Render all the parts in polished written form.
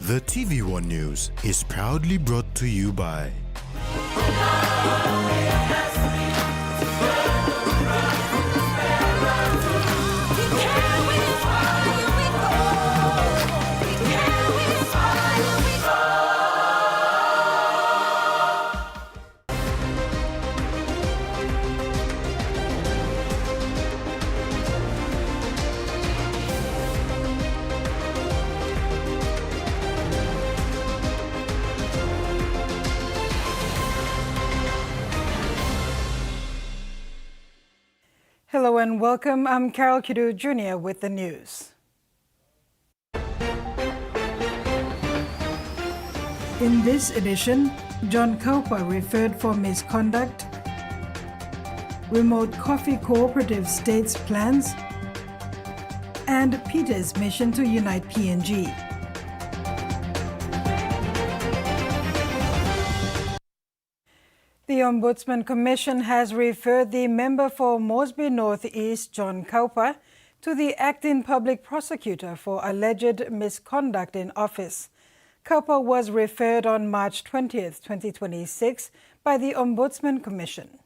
The TVWAN News is proudly brought to you by Hello and welcome. I'm Carol Kidu Jr. with the news. In this edition, John Cowper referred for misconduct, remote coffee cooperative states plans, and Peter's mission to unite PNG. The Ombudsman Commission has referred the member for Moresby North East, John Cowper, to the acting public prosecutor for alleged misconduct in office. Cowper was referred on March 20th, 2026 by the Ombudsman Commission.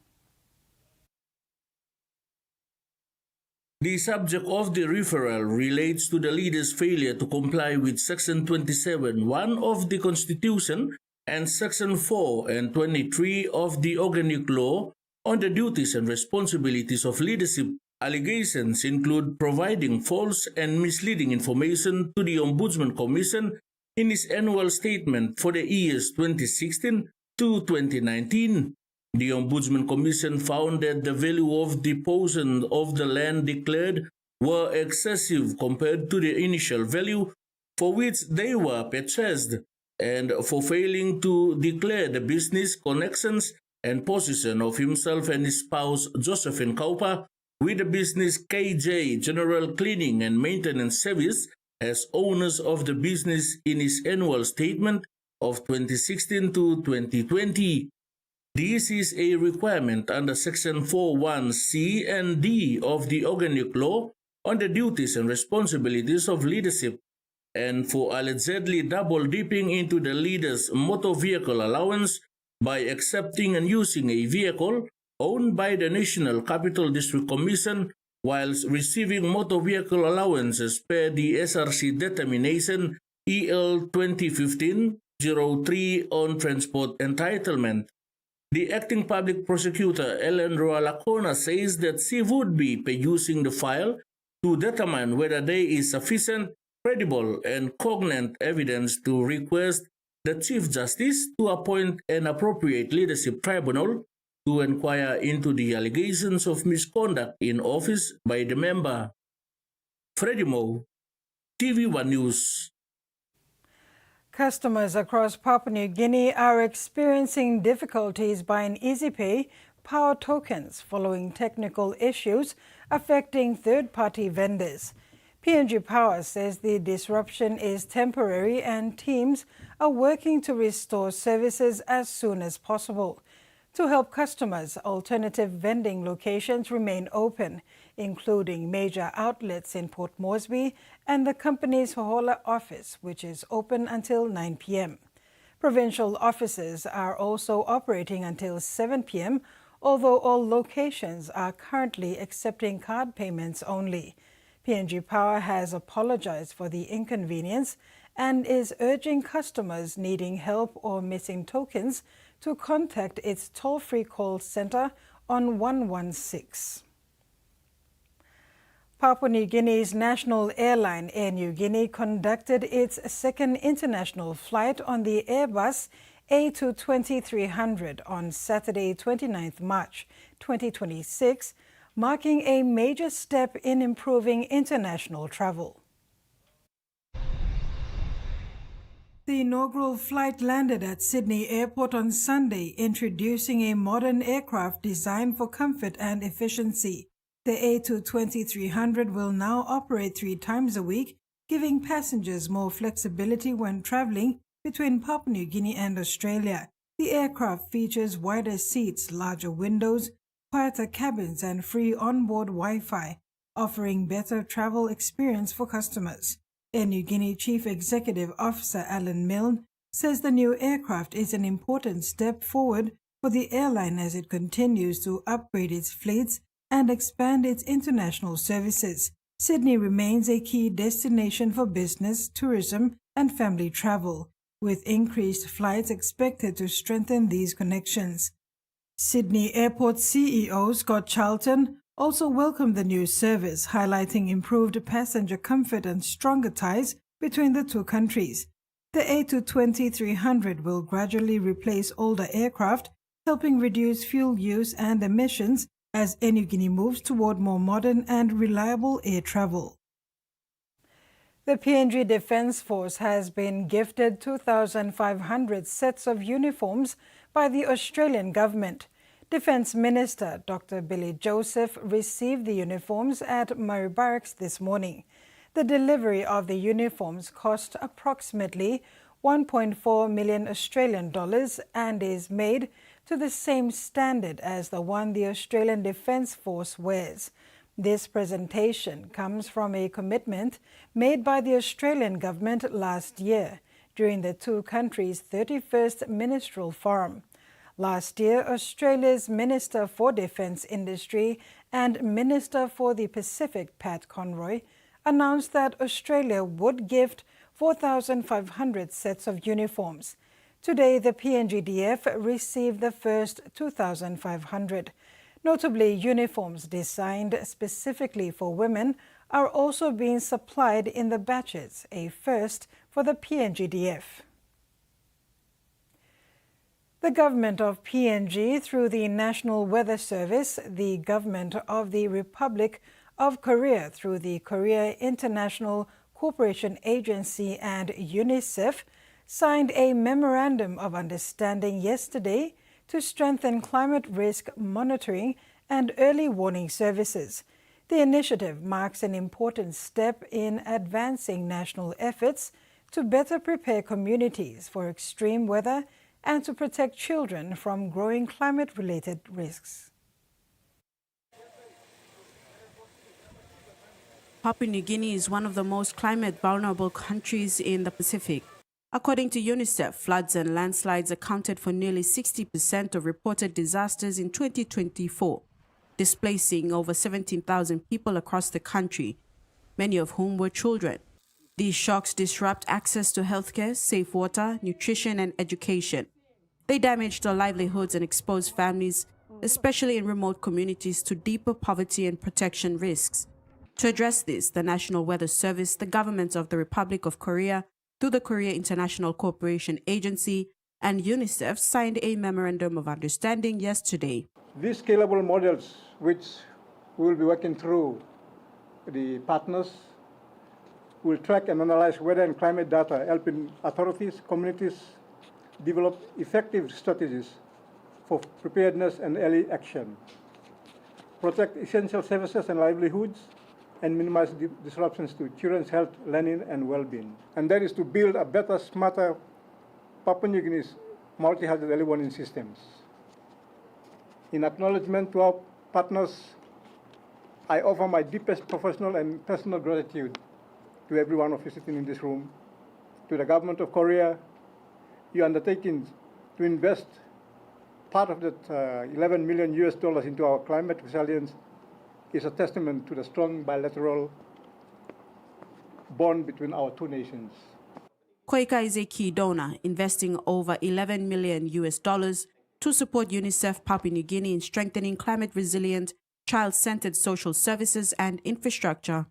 The subject of the referral relates to the leader's failure to comply with Section 27(1) of the Constitution and Section 4 and 23 of the Organic Law on the duties and responsibilities of leadership. Allegations include providing false and misleading information to the Ombudsman Commission in his annual statement for the years 2016 to 2019. The Ombudsman Commission found that the value of the portion of the land declared were excessive compared to the initial value for which they were purchased, and for failing to declare the business connections and position of himself and his spouse Josephine Cowper with the business KJ General Cleaning and Maintenance Service as owners of the business in his annual statement of 2016 to 2020. This is a requirement under Section 4(1)(c) and D of the Organic Law on the duties and responsibilities of leadership, and for allegedly double-dipping into the leader's motor vehicle allowance by accepting and using a vehicle owned by the National Capital District Commission whilst receiving motor vehicle allowances per the SRC determination EL 2015-03 on transport entitlement. The acting public prosecutor, Ellen Roa-Lacona, says that she would be perusing the file to determine whether there is sufficient, credible, and cognate evidence to request the Chief Justice to appoint an appropriate leadership tribunal to inquire into the allegations of misconduct in office by the member. Freddie Moe, TVWAN News. Customers across Papua New Guinea are experiencing difficulties buying EasyPay power tokens following technical issues affecting third-party vendors. PNG Power says the disruption is temporary and teams are working to restore services as soon as possible. To help customers, alternative vending locations remain open, including major outlets in Port Moresby and the company's Hohola office, which is open until 9 p.m. Provincial offices are also operating until 7 p.m., although all locations are currently accepting card payments only. PNG Power has apologized for the inconvenience and is urging customers needing help or missing tokens to contact its toll-free call center on 116. Papua New Guinea's national airline, Air Niugini, conducted its second international flight on the Airbus A220-300 on Saturday, 29th March 2026, marking a major step in improving international travel. The inaugural flight landed at Sydney Airport on Sunday, introducing a modern aircraft designed for comfort and efficiency. The A220-300 will now operate 3 times a week, giving passengers more flexibility when traveling between Papua New Guinea and Australia. The aircraft features wider seats, larger windows, quieter cabins, and free onboard Wi-Fi, offering better travel experience for customers. Air Niugini Chief Executive Officer Alan Milne says the new aircraft is an important step forward for the airline as it continues to upgrade its fleets and expand its international services. Sydney remains a key destination for business, tourism, and family travel, with increased flights expected to strengthen these connections. Sydney Airport CEO Scott Charlton also welcomed the new service, highlighting improved passenger comfort and stronger ties between the two countries. The A220-300 will gradually replace older aircraft, helping reduce fuel use and emissions as Air Niugini moves toward more modern and reliable air travel. The PNG Defence Force has been gifted 2,500 sets of uniforms by the Australian government. Defence Minister Dr. Billy Joseph received the uniforms at Murray Barracks this morning. The delivery of the uniforms cost approximately 1.4 million Australian dollars and is made to the same standard as the one the Australian Defence Force wears. This presentation comes from a commitment made by the Australian government last year during the two countries' 31st Ministerial Forum. Last year, Australia's Minister for Defence Industry and Minister for the Pacific, Pat Conroy, announced that Australia would gift 4,500 sets of uniforms. Today, the PNGDF received the first 2,500. Notably, uniforms designed specifically for women are also being supplied in the batches, a first for the PNGDF. The government of PNG, through the National Weather Service, the government of the Republic of Korea through the Korea International Cooperation Agency and UNICEF, signed a Memorandum of Understanding yesterday to strengthen climate risk monitoring and early warning services. The initiative marks an important step in advancing national efforts to better prepare communities for extreme weather and to protect children from growing climate-related risks. Papua New Guinea is one of the most climate-vulnerable countries in the Pacific. According to UNICEF, floods and landslides accounted for nearly 60% of reported disasters in 2024, displacing over 17,000 people across the country, many of whom were children. These shocks disrupt access to healthcare, safe water, nutrition, and education. They damage their livelihoods and expose families, especially in remote communities, to deeper poverty and protection risks. To address this, the National Weather Service, the government of the Republic of Korea, through the Korea International Cooperation Agency, and UNICEF signed a Memorandum of Understanding yesterday. These scalable models, which we will be working through the partners, will track and analyze weather and climate data, helping authorities, communities develop effective strategies for preparedness and early action, protect essential services and livelihoods, and minimize disruptions to children's health, learning, and well-being. And that is to build a better, smarter Papua New Guinea's multi-hazard early warning systems. In acknowledgement to our partners, I offer my deepest professional and personal gratitude to every one of you sitting in this room, to the government of Korea. Your undertaking to invest part of that 11 million US dollars into our climate resilience is a testament to the strong bilateral bond between our two nations. KOICA is a key donor, investing over 11 million US dollars to support UNICEF Papua New Guinea in strengthening climate-resilient, child-centered social services and infrastructure.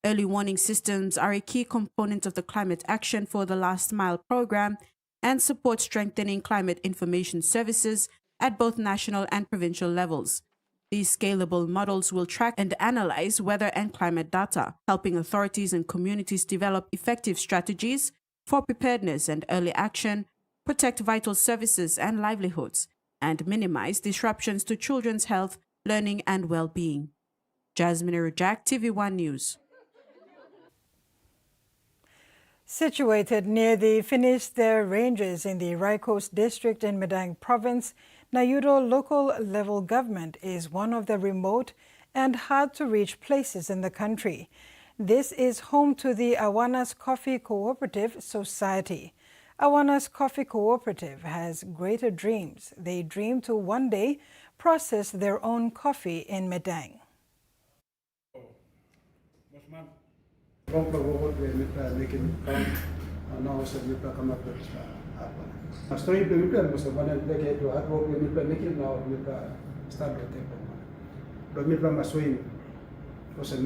Early warning systems are a key component of the Climate Action for the Last Mile program and support strengthening climate information services at both national and provincial levels. These scalable models will track and analyze weather and climate data, helping authorities and communities develop effective strategies for preparedness and early action, protect vital services and livelihoods, and minimize disruptions to children's health, learning, and well-being. Jasmine Rujak, TVWAN News. Situated near the Finisterre Ranges in the Raikos district in Madang province, Nayudo local level government is one of the remote and hard-to-reach places in the country. This is home to the Awanas Coffee Cooperative Society. Awanas Coffee Cooperative has greater dreams. They dream to one day process their own coffee in Medang. Founder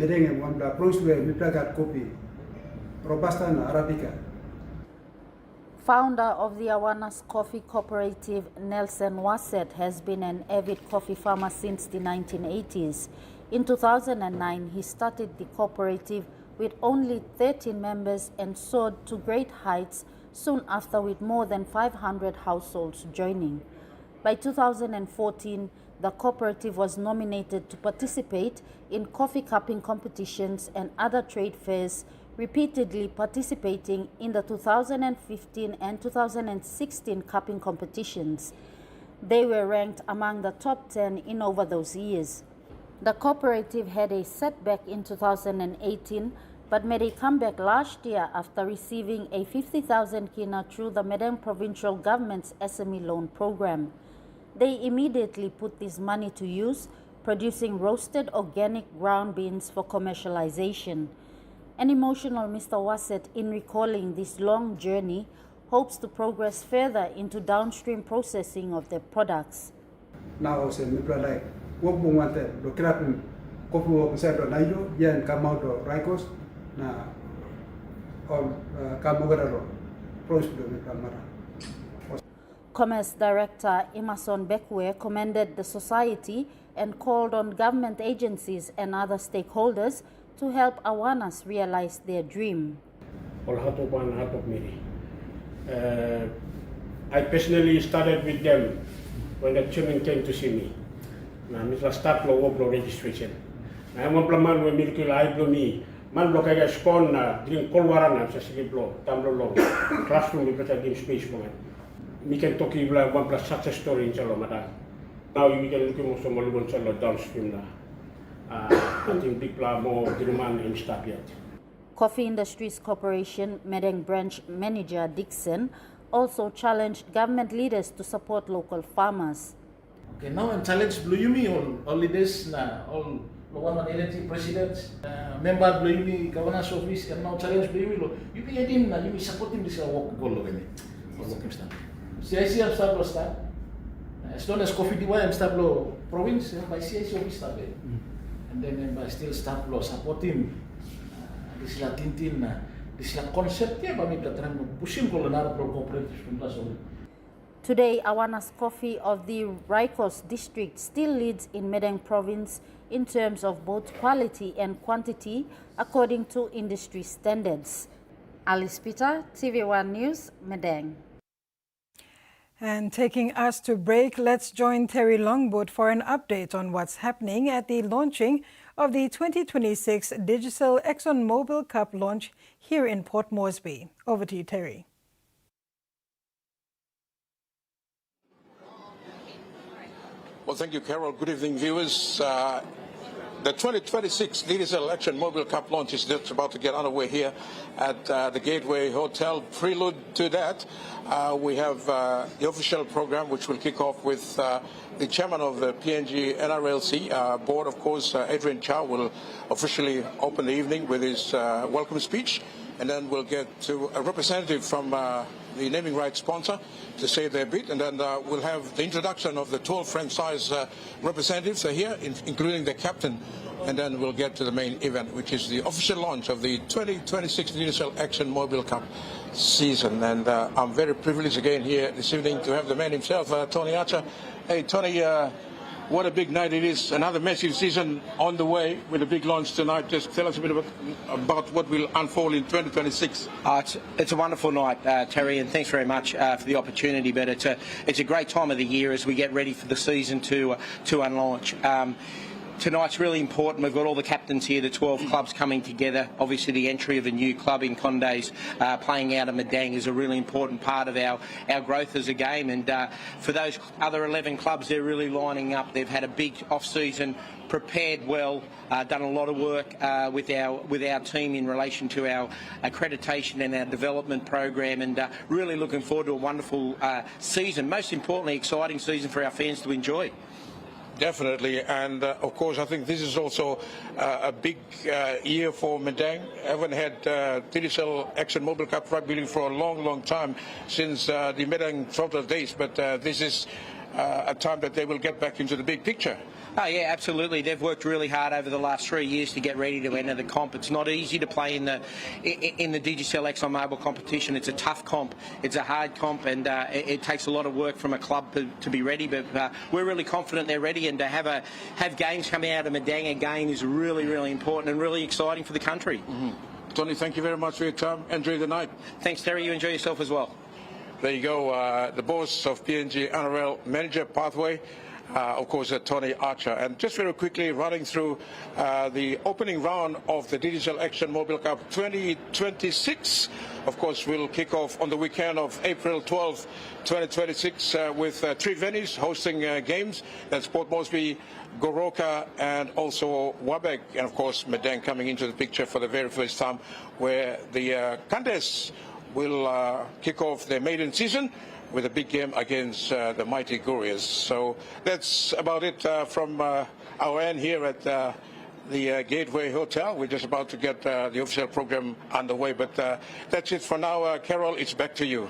of the Awanas Coffee Cooperative, Nelson Wasset, has been an avid coffee farmer since the 1980s. In 2009, he started the cooperative with only 13 members and soared to great heights soon after with more than 500 households joining. By 2014, the cooperative was nominated to participate in coffee cupping competitions and other trade fairs, repeatedly participating in the 2015 and 2016 cupping competitions. They were ranked among the top 10 in over those years. The cooperative had a setback in 2018, but made a comeback last year after receiving a 50,000 kina through the Medang provincial government's SME loan program. They immediately put this money to use, producing roasted organic ground beans for commercialization. An emotional Mr. Wasset, in recalling this long journey, hopes to progress further into downstream processing of their products. Now, say, like, what we want to crap in coffee work side of Nayo, and come out of Rikos, na on Kamogaro, Commerce Director Emerson Bekwe commended the society and called on government agencies and other stakeholders to help Awanas realize their dream. I personally started with them when the chairman came to see me. Now, Mr. Start low registration. I am a man when miracle I blow me. Man block I spawn drink cold water and just blow, tumbler long. Classroom we better give space for it. We can talk about one plus success story in Chalomada. Now we can look at some Malubon Chalo downstream now. I think people are more demand and stuff yet. Coffee Industries Corporation Medang branch manager Dixon also challenged government leaders to support local farmers. Okay, now I'm challenged Blue Yumi all leaders na all one elected presidents member Blue Yumi Kawanas office and now challenge Blue Yumi lo Yumi edim na Yumi support him this work goal lo gani work him stand. CIC am start lo start as long as coffee diwa am start lo province by CIC office start and then by still start lo support him this la tintin na this la concept ya ba mi platran pushing ko na pro cooperative plus all. Today, Awanas Coffee of the Rikos district still leads in Medang province in terms of both quality and quantity according to industry standards. Alice Peter, TVWAN News, Medang. And taking us to break, let's join Terry Longboat for an update on what's happening at the launching of the 2026 Digital ExxonMobil Cup launch here in Port Moresby. Over to you, Terry. Well, thank you, Carol. Good evening, viewers. The 2026 Digital ExxonMobil Cup launch is just about to get underway here at the Gateway Hotel. Prelude to that, we have the official program, which will kick off with the chairman of the PNG NRLC board, of course, Adrian Chow, will officially open the evening with his welcome speech. And then we'll get to a representative from the naming rights sponsor to say their bit, and then we'll have the introduction of the 12 franchise representatives here, including the captain, and then we'll get to the main event, which is the official launch of the 2026 Digital ExxonMobil Cup season. And I'm very privileged again here this evening to have the man himself, Tony Archer. Hey, Tony, what a big night it is. Another massive season on the way with a big launch tonight. Just tell us a bit about what will unfold in 2026. It's a wonderful night, Terry, and thanks very much for the opportunity. But it's a great time of the year as we get ready for the season to unlaunch. tonight's really important. We've got all the captains here, the 12 clubs coming together. Obviously the entry of a new club in Condes playing out of Madang is a really important part of our growth as a game, and for those other 11 clubs, they're really lining up. They've had a big off-season, prepared well, done a lot of work with our team in relation to our accreditation and our development program, and really looking forward to a wonderful season. Most importantly, exciting season for our fans to enjoy. Definitely, and of course I think this is also a big year for Madang. Haven't had TDCL Action Mobile Cup Rugby League for a long time, since the Madang Trotter days, but this is a time that they will get back into the big picture. Oh yeah, absolutely. They've worked really hard over the last 3 years to get ready to enter the comp. It's not easy to play in the Digicel ExxonMobil competition. It's a tough comp. It's a hard comp, and it takes a lot of work from a club to be ready. But we're really confident they're ready, and to have games coming out of Madang again is really important and really exciting for the country. Mm-hmm. Tony, thank you very much for your time. Enjoy the night. Thanks, Terry. You enjoy yourself as well. There you go. The boss of PNG NRL Manager Pathway. Of course, Tony Archer. And just very quickly running through the opening round of the Digicel Action Mobile Cup 2026. Of course, we'll kick off on the weekend of April 12, 2026 with 3 venues hosting games. That's Port Moresby, Goroka, and also Wabek. And of course, Madang coming into the picture for the very first time, where the Kandes will kick off their maiden season with a big game against the mighty Gurias. So that's about it from our end here at the Gateway Hotel. We're just about to get the official program underway, but that's it for now. Carol, it's back to you.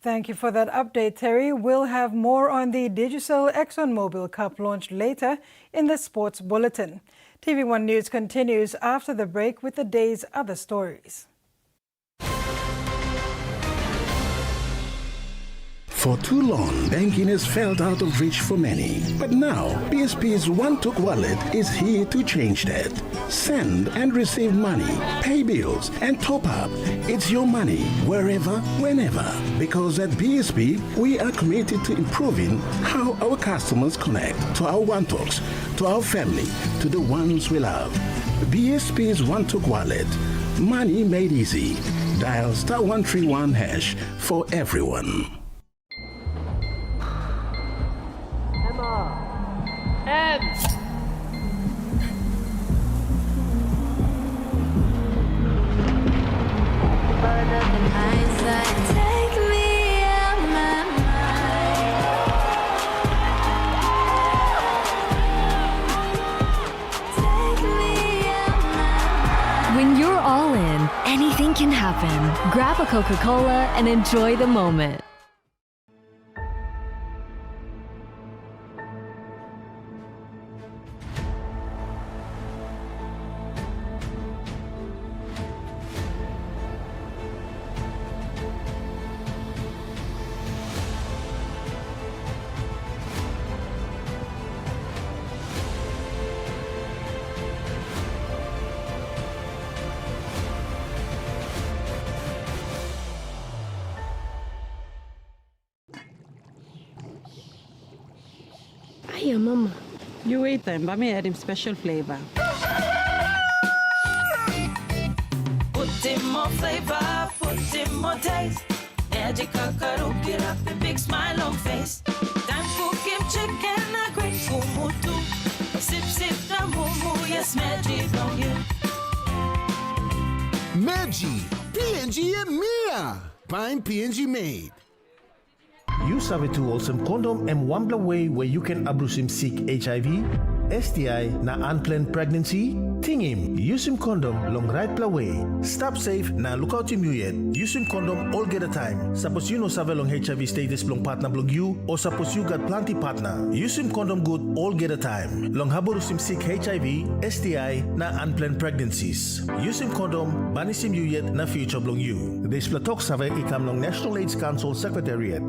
Thank you for that update, Terry. We'll have more on the Digicel ExxonMobil Cup launch later in the Sports Bulletin. TV1 News continues after the break with the day's other stories. For too long, banking has felt out of reach for many. But now, BSP's One-Took Wallet is here to change that. Send and receive money, pay bills, and top up. It's your money, wherever, whenever. Because at BSP, we are committed to improving how our customers connect to our One-Talks, to our family, to the ones we love. BSP's One-Took Wallet. Money made easy. Dial *131# for everyone. When you're all in, anything can happen. Grab a Coca-Cola and enjoy the moment. Hiya, Mama. You wait then, but me add him special flavor. Put in more flavor, put in more taste. Magic kakaru, get up a big smile on face. Time for kim chicken, a great kumutu. Sip, sip, na mumu, yes, magic on you. Magi, PNG and Mia. Fine PNG made. Use Savetu Wholesome Condom and Wambla way where you can abrusim seek HIV, STI na unplanned pregnancy. Tingim, use him condom long right pla way. Stop safe na look out him yet. Use him condom all get a time. Suppose you know save long HIV status long partner blog you or suppose you got plenty partner. Use him condom good all get a time. Long haborusim seek HIV, STI na unplanned pregnancies. Use him condom banisim you yet na future blog you. This platok save ikam long National AIDS Council Secretariat.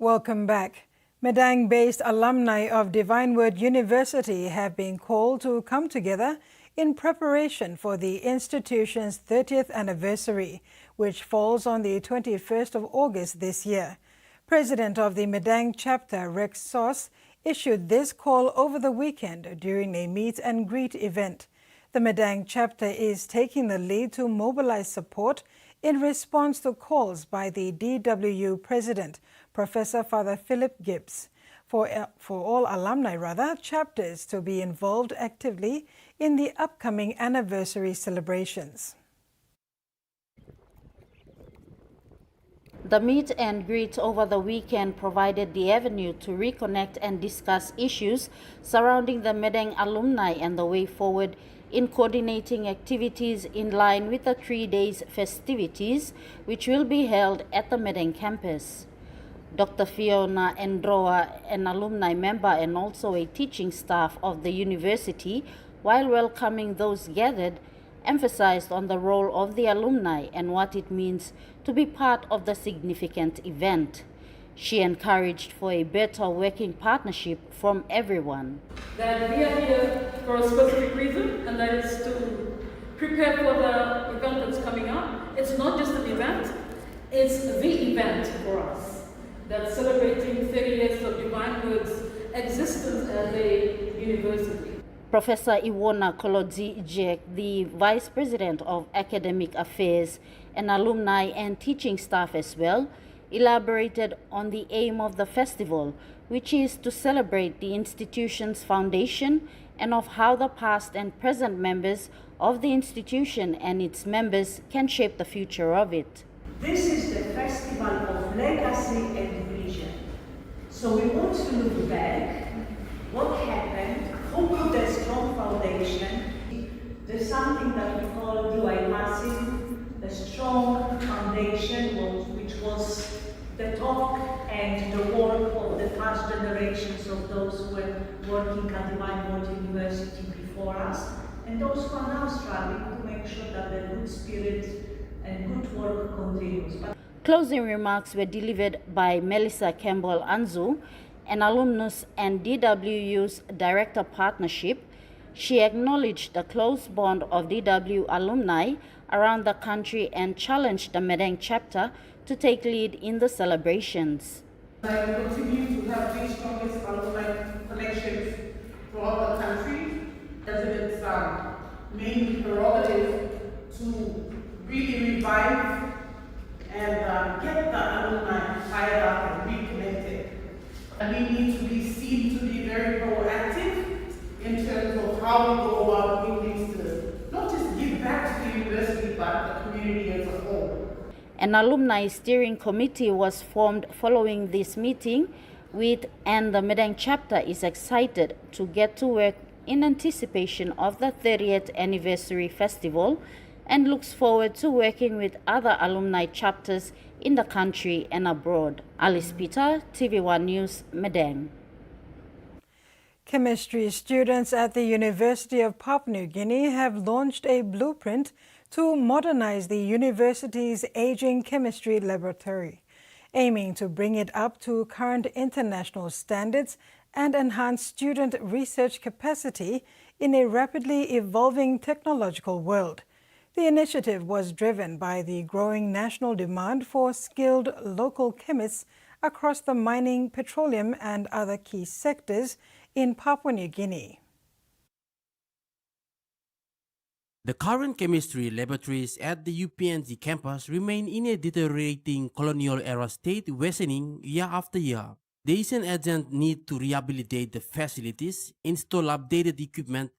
Welcome back. Medang-based alumni of Divine Word University have been called to come together in preparation for the institution's 30th anniversary, which falls on the 21st of August this year. President of the Medang chapter, Rex Sauce, issued this call over the weekend during a meet and greet event. The Medang chapter is taking the lead to mobilize support in response to calls by the DWU president, Professor Father Philip Gibbs, for all alumni chapters to be involved actively in the upcoming anniversary celebrations. The meet and greet over the weekend provided the avenue to reconnect and discuss issues surrounding the Medang alumni and the way forward in coordinating activities in line with the 3 days festivities, which will be held at the Medang campus. Dr. Fiona Endroa, an alumni member and also a teaching staff of the university, while welcoming those gathered, emphasized on the role of the alumni and what it means to be part of the significant event. She encouraged for a better working partnership from everyone. That we are here for a specific reason, and that is to prepare for the event that's coming up. It's not just an event, it's the event for us. That's celebrating 30 years of Divine Word's existence as a university. Professor Iwona Kolodzi Ijek, the Vice President of Academic Affairs and Alumni and teaching staff as well, elaborated on the aim of the festival, which is to celebrate the institution's foundation and of how the past and present members of the institution and its members can shape the future of it. This is the festival of legacy and vision. So we want to look back, what happened, who put that strong foundation. There's something that we call the strong foundation, which was the talk and the work of the past generations of those who were working at Divine Word University before us, and those who are now struggling to make sure that the good spirit and good work continues. Closing remarks were delivered by Melissa Campbell Anzu, an alumnus and DWU's Director Partnership. She acknowledged the close bond of DW alumni around the country and challenged the Medang chapter to take lead in the celebrations. I continue to have the strongest alumni connections throughout the country, as it's main prerogative to really revive and get the alumni fired up and reconnected. And we need to be seen to be very proactive in terms of how we go about doing things to not just give back to the university, but the community as a whole. An alumni steering committee was formed following this meeting and the Medang chapter is excited to get to work in anticipation of the 30th anniversary festival and looks forward to working with other alumni chapters in the country and abroad. Alice Peter, TVWAN News, Medang. Chemistry students at the University of Papua New Guinea have launched a blueprint to modernize the university's aging chemistry laboratory, aiming to bring it up to current international standards and enhance student research capacity in a rapidly evolving technological world. The initiative was driven by the growing national demand for skilled local chemists across the mining, petroleum and other key sectors in Papua New Guinea. The current chemistry laboratories at the UPNG campus remain in a deteriorating colonial-era state, worsening year after year. The Asian agent need to rehabilitate the facilities, install updated equipment,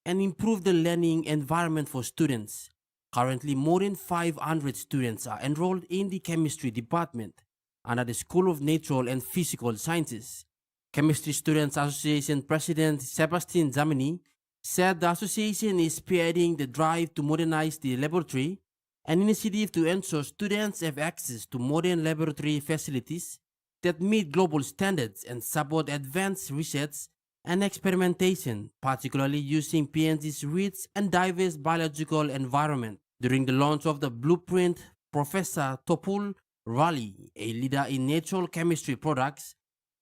and improve the learning environment for students. Currently, more than 500 students are enrolled in the chemistry department under the School of Natural and Physical Sciences. Chemistry Students Association President Sebastian Zamini said the association is spearheading the drive to modernize the laboratory, an initiative to ensure students have access to modern laboratory facilities that meet global standards and support advanced research and experimentation, particularly using PNG's rich and diverse biological environment. During the launch of the blueprint, Professor Topul Raleigh, a leader in natural chemistry products,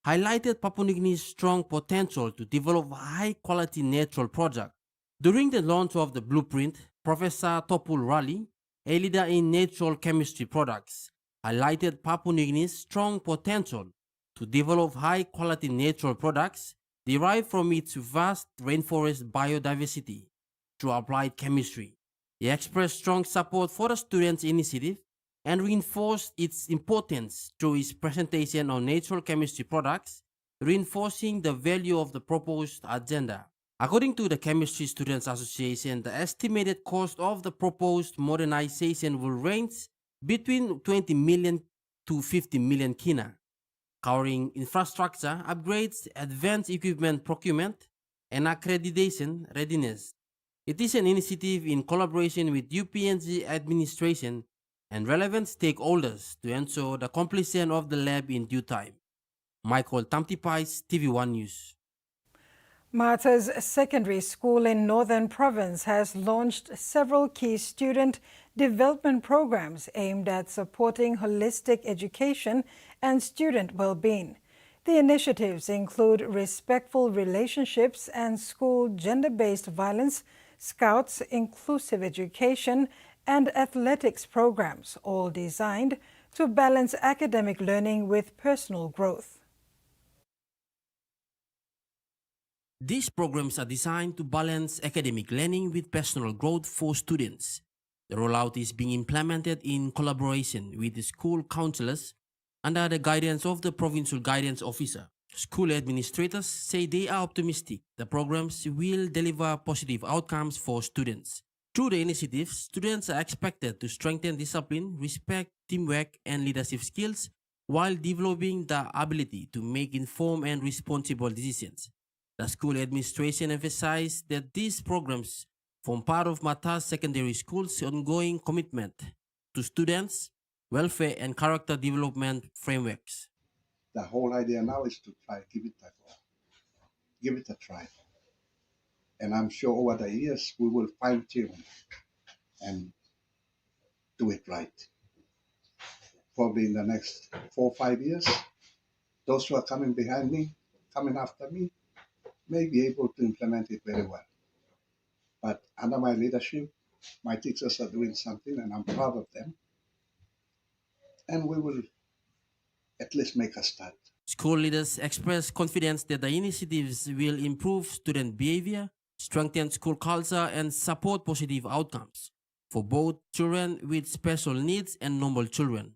highlighted Papua New Guinea's strong potential to develop high-quality natural products. During the launch of the blueprint, Professor Topul Raleigh, a leader in natural chemistry products, highlighted Papua New Guinea's strong potential to develop high-quality natural products derived from its vast rainforest biodiversity through applied chemistry. He expressed strong support for the students' initiative and reinforced its importance through his presentation on natural chemistry products, reinforcing the value of the proposed agenda. According to the Chemistry Students Association, the estimated cost of the proposed modernization will range between 20 million to 50 million kina, covering infrastructure upgrades, advanced equipment procurement, and accreditation readiness. It is an initiative in collaboration with UPNG administration and relevant stakeholders to ensure the completion of the lab in due time. Michael Tamtipais, TV1 News. Martha's Secondary School in Northern Province has launched several key student development programs aimed at supporting holistic education and student well-being. The initiatives include respectful relationships and school gender-based violence, Scouts, inclusive education, and athletics programs, all designed to balance academic learning with personal growth. These programs are designed to balance academic learning with personal growth for students. The rollout is being implemented in collaboration with the school counselors under the guidance of the Provincial Guidance Officer. School administrators say they are optimistic the programs will deliver positive outcomes for students. Through the initiative, students are expected to strengthen discipline, respect, teamwork, and leadership skills while developing the ability to make informed and responsible decisions. The school administration emphasized that these programs form part of Martha's Secondary School's ongoing commitment to students' welfare and character development frameworks. The whole idea now is to try give it a try. And I'm sure over the years we will fine-tune and do it right. Probably in the next 4 or 5 years, those who are coming behind me, coming after me, may be able to implement it very well. But under my leadership, my teachers are doing something and I'm proud of them. And we will at least make a start. School leaders express confidence that the initiatives will improve student behavior, strengthen school culture, and support positive outcomes for both children with special needs and normal children.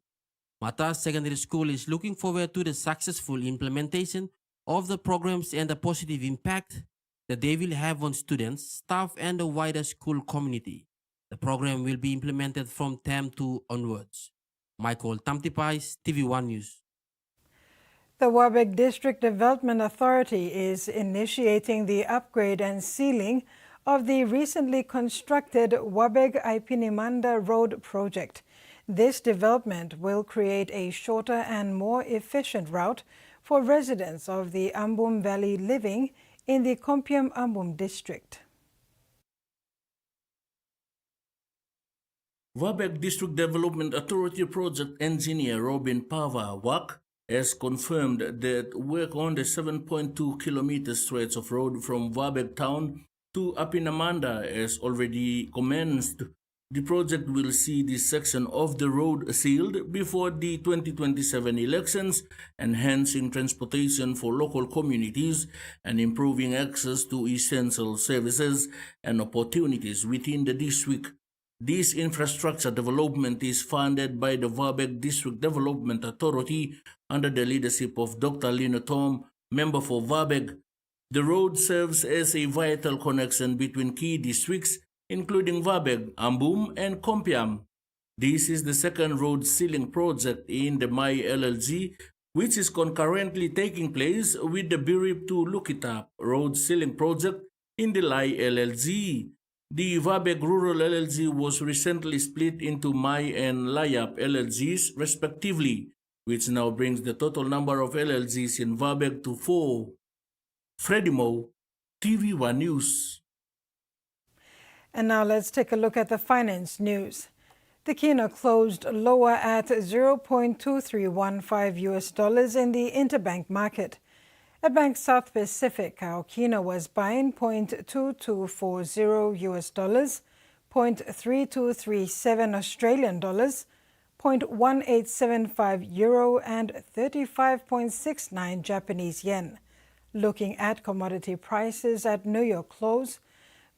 Martha's Secondary School is looking forward to the successful implementation of the programs and the positive impact that they will have on students, staff, and the wider school community. The program will be implemented from term 2 onwards. Michael Tamtipais, TV1 News. The Wabeg District Development Authority is initiating the upgrade and sealing of the recently constructed Wabeg Ipinimanda Road project. This development will create a shorter and more efficient route for residents of the Ambum Valley living in the Kompiam Ambum district. Wabeg District Development Authority project engineer Robin Pava WAC has confirmed that work on the 7.2 kilometer stretch of road from Wabeg town to Apinamanda has already commenced. The project will see this section of the road sealed before the 2027 elections, enhancing transportation for local communities and improving access to essential services and opportunities within the district. This infrastructure development is funded by the Wabeg District Development Authority under the leadership of Dr. Lino Tom, member for Wabeg. The road serves as a vital connection between key districts, including Wabeg, Ambum, and Kompiam. This is the second road sealing project in the MAI LLG, which is concurrently taking place with the Birip to Lukitap road sealing project in the Lai LLG. The Wabeg Rural LLG was recently split into MAI and Layap LLGs respectively, which now brings the total number of LLGs in Wabeg to 4. Freddie Mo, TV1 News. And now let's take a look at the finance news. The kina closed lower at $0.2315 in the interbank market. At Bank South Pacific, our kina was buying $0.2240, $0.3237 Australian dollars, $0.1875 euro, and 35.69 Japanese yen. Looking at commodity prices at New York close,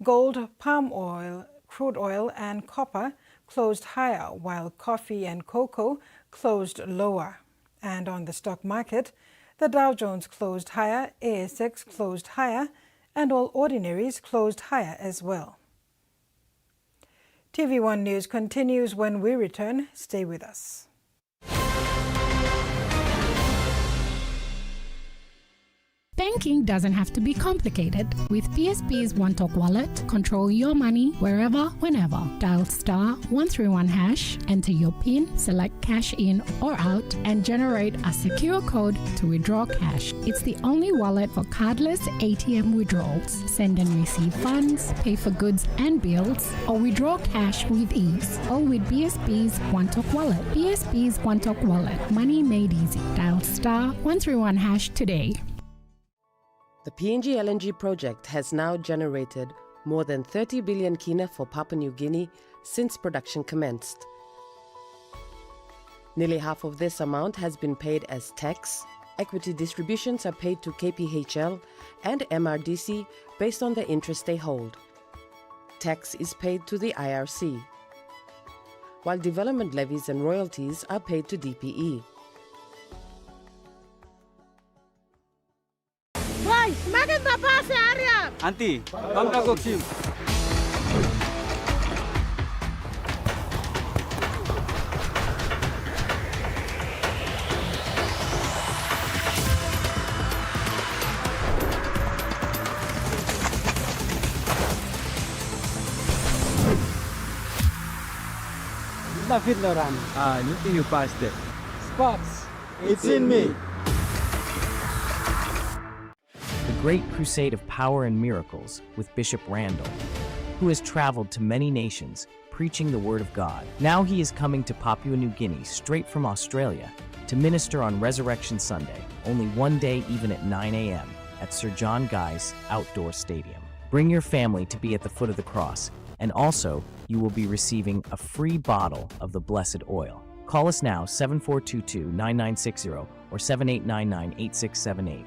gold, palm oil, crude oil, and copper closed higher, while coffee and cocoa closed lower. And on the stock market, the Dow Jones closed higher, ASX closed higher, and all ordinaries closed higher as well. TV1 News continues when we return. Stay with us. Banking doesn't have to be complicated. With PSP's One Talk Wallet, control your money wherever, whenever. Dial *131#, enter your PIN, select cash in or out, and generate a secure code to withdraw cash. It's the only wallet for cardless ATM withdrawals. Send and receive funds, pay for goods and bills, or withdraw cash with ease. All with BSP's One Talk Wallet. BSP's One Talk Wallet. Money made easy. Dial *131# today. The PNG LNG project has now generated more than 30 billion kina for Papua New Guinea since production commenced. Nearly half of this amount has been paid as tax. Equity distributions are paid to KPHL and MRDC based on the interest they hold. Tax is paid to the IRC, while development levies and royalties are paid to DPE. Semakin bapak Arya. Anti, bangka goksim. David Loran. Anything you passed it. Spots. It's in me. Great Crusade of Power and Miracles with Bishop Randall, who has traveled to many nations preaching the Word of God. Now he is coming to Papua New Guinea straight from Australia to minister on Resurrection Sunday, only one day even at 9 a.m. at Sir John Guy's Outdoor Stadium. Bring your family to be at the foot of the cross, and also you will be receiving a free bottle of the blessed oil. Call us now 7422-9960 or 7899-8678.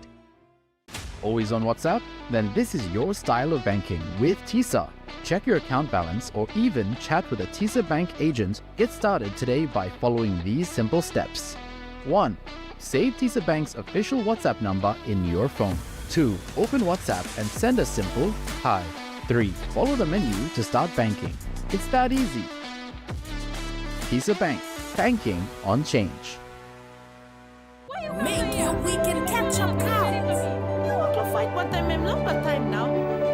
Always on WhatsApp? Then this is your style of banking with TISA. Check your account balance or even chat with a TISA Bank agent. Get started today by following these simple steps. 1. Save TISA Bank's official WhatsApp number in your phone. 2. Open WhatsApp and send a simple hi. 3. Follow the menu to start banking. It's that easy. TISA Bank. Banking on change. Make your weekend catch-up count. Fight one time, but time now.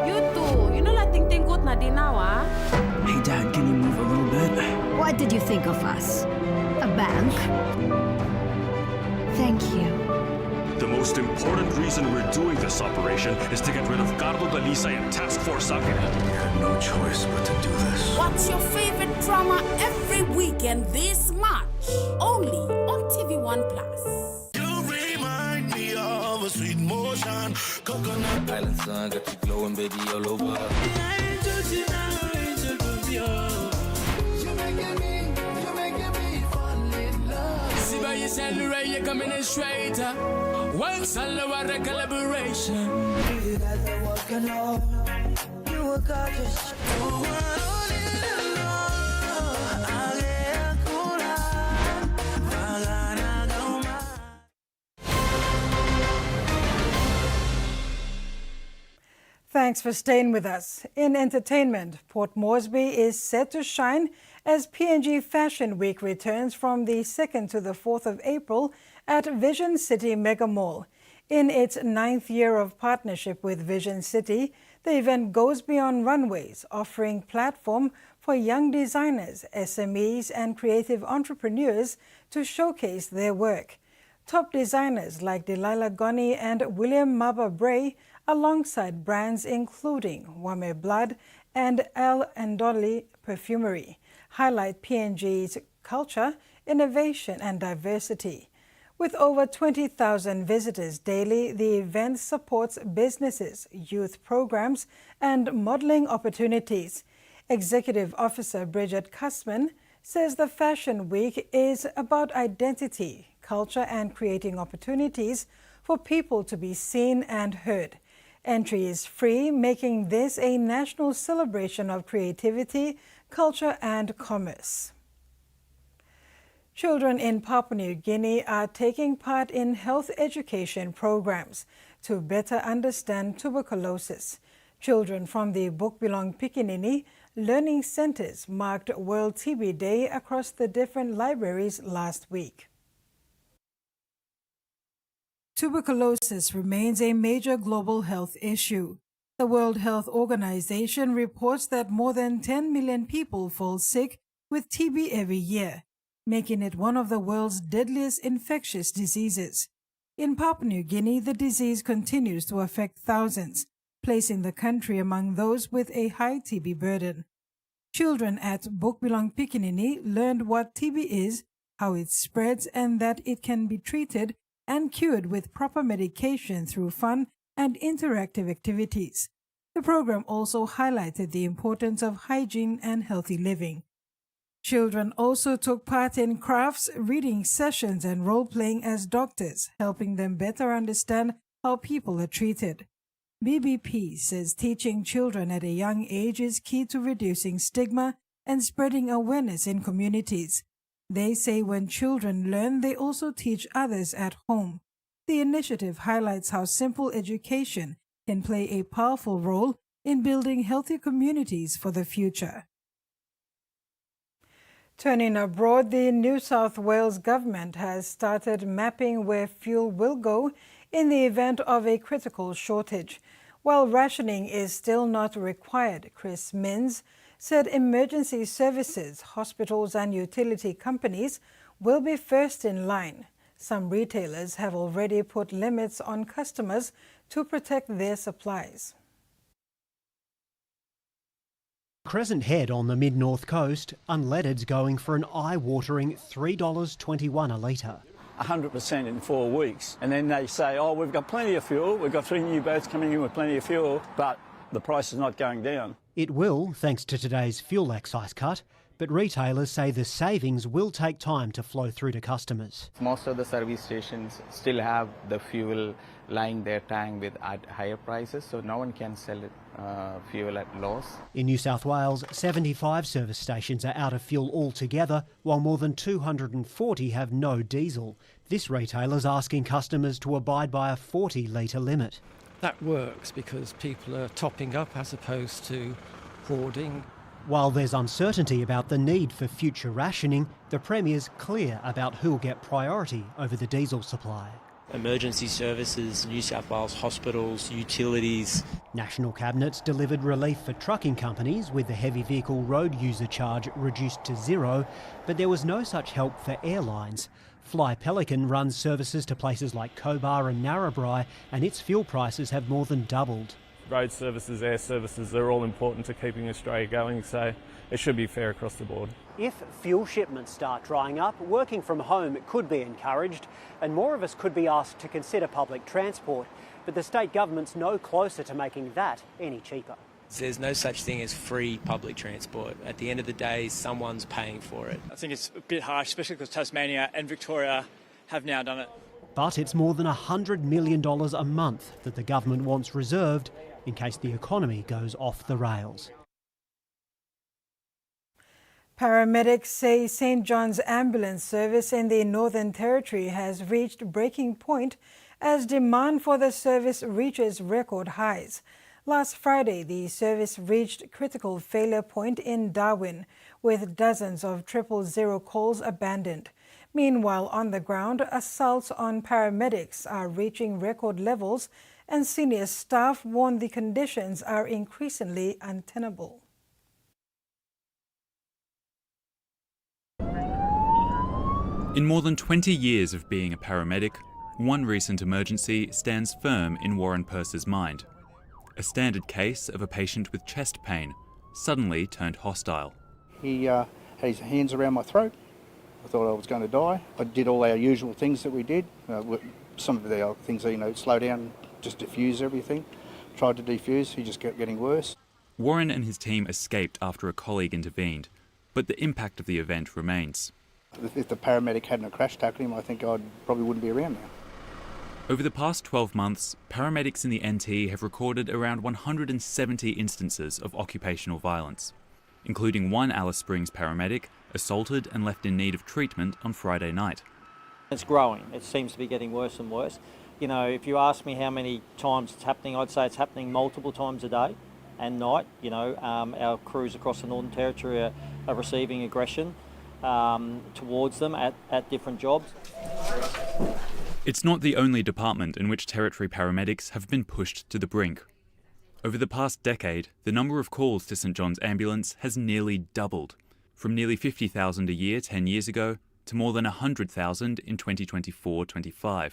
You too. You know that thing good na dinawa. Hey Dad, can you move a little bit? What did you think of us? A bank? Thank you. The most important reason we're doing this operation is to get rid of Carlo Dalisa and Task Force Aguila. We had no choice but to do this. What's your favorite drama every weekend this March? Only on TV1 Plus. A sweet motion, coconut island sun got you glowing, baby, all over. You making me fall in love. See by yourself, right? You're coming in straight. Once I love our collaboration. You got the walk alone. You were gorgeous. Thanks for staying with us. In entertainment, Port Moresby is set to shine as PNG Fashion Week returns from the 2nd to the 4th of April at Vision City Mega Mall. In its 9th year of partnership with Vision City, the event goes beyond runways, offering platform for young designers, SMEs, and creative entrepreneurs to showcase their work. Top designers like Delilah Goni and William Maba Bray, alongside brands including Wame Blood and El Andoli Perfumery, highlight PNG's culture, innovation and diversity. With over 20,000 visitors daily, the event supports businesses, youth programs and modeling opportunities. Executive Officer Bridget Cussman says the Fashion Week is about identity, culture and creating opportunities for people to be seen and heard. Entry is free, making this a national celebration of creativity, culture and commerce. Children in Papua New Guinea are taking part in health education programs to better understand tuberculosis. Children from the Bukbilong Pikinini Learning Centers marked World TB Day across the different libraries last week. Tuberculosis remains a major global health issue. The World Health Organization reports that more than 10 million people fall sick with TB every year, making it one of the world's deadliest infectious diseases. In Papua New Guinea, the disease continues to affect thousands, placing the country among those with a high TB burden. Children at Bukbilong Pikinini learned what TB is, how it spreads, and that it can be treated and cured with proper medication through fun and interactive activities. The program also highlighted the importance of hygiene and healthy living. Children also took part in crafts, reading sessions, and role-playing as doctors, helping them better understand how people are treated. BBP says teaching children at a young age is key to reducing stigma and spreading awareness in communities. They say when children learn, they also teach others at home. The initiative highlights how simple education can play a powerful role in building healthy communities for the future. Turning abroad, the New South Wales government has started mapping where fuel will go in the event of a critical shortage. While rationing is still not required, Chris Minns said emergency services, hospitals and utility companies will be first in line. Some retailers have already put limits on customers to protect their supplies. Crescent Head on the mid-north coast, unleaded's going for an eye-watering $3.21 a litre. 100% in 4 weeks. And then they say, oh, we've got plenty of fuel, we've got 3 new boats coming in with plenty of fuel, but the price is not going down. It will, thanks to today's fuel excise cut, but retailers say the savings will take time to flow through to customers. Most of the service stations still have the fuel lying their tank with at higher prices, so no one can sell it fuel at loss. In New South Wales, 75 service stations are out of fuel altogether, while more than 240 have no diesel. This retailer's asking customers to abide by a 40-litre limit. That works because people are topping up as opposed to hoarding. While there's uncertainty about the need for future rationing, the Premier's clear about who'll get priority over the diesel supply. Emergency services, New South Wales hospitals, utilities. National Cabinet's delivered relief for trucking companies with the heavy vehicle road user charge reduced to zero, but there was no such help for airlines. Fly Pelican runs services to places like Cobar and Narrabri, and its fuel prices have more than doubled. Road services, air services, they're all important to keeping Australia going, so it should be fair across the board. If fuel shipments start drying up, working from home could be encouraged, and more of us could be asked to consider public transport. But the state government's no closer to making that any cheaper. There's no such thing as free public transport. At the end of the day, someone's paying for it. I think it's a bit harsh, especially because Tasmania and Victoria have now done it. But it's more than $100 million a month that the government wants reserved in case the economy goes off the rails. Paramedics say St. John's ambulance service in the Northern Territory has reached breaking point as demand for the service reaches record highs. Last Friday, the service reached critical failure point in Darwin, with dozens of 000 calls abandoned. Meanwhile, on the ground, assaults on paramedics are reaching record levels, and senior staff warn the conditions are increasingly untenable. In more than 20 years of being a paramedic, one recent emergency stands firm in Warren Purser's mind. A standard case of a patient with chest pain suddenly turned hostile. He had had his hands around my throat. I thought I was going to die. I did all our usual things that we did. Some of the things, slow down, just diffuse everything. Tried to defuse, he just kept getting worse. Warren and his team escaped after a colleague intervened, but the impact of the event remains. If the paramedic hadn't crash tackled him, I think I probably wouldn't be around now. Over the past 12 months, paramedics in the NT have recorded around 170 instances of occupational violence, including one Alice Springs paramedic assaulted and left in need of treatment on Friday night. It's growing. It seems to be getting worse and worse. You know, if you ask me how many times it's happening, I'd say it's happening multiple times a day and night. You know, our crews across the Northern Territory are receiving aggression towards them at different jobs. It's not the only department in which Territory paramedics have been pushed to the brink. Over the past decade, the number of calls to St John's Ambulance has nearly doubled, from nearly 50,000 a year 10 years ago to more than 100,000 in 2024-25.